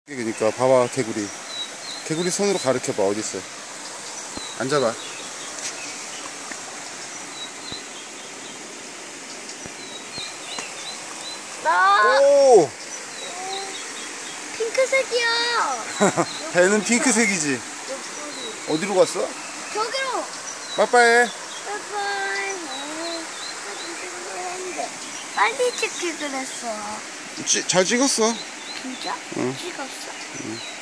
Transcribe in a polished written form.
그러니까 봐봐. 개구리 손으로 가르쳐봐. 어딨어. 앉아봐. 오! 핑크색이야. 배는 핑크색이지. 어디로 갔어? 저기로. 빠빠해. 빠빠이. 빨리 찍기 그랬어. 잘 찍었어. 진짜? 응. 찍었어? 응.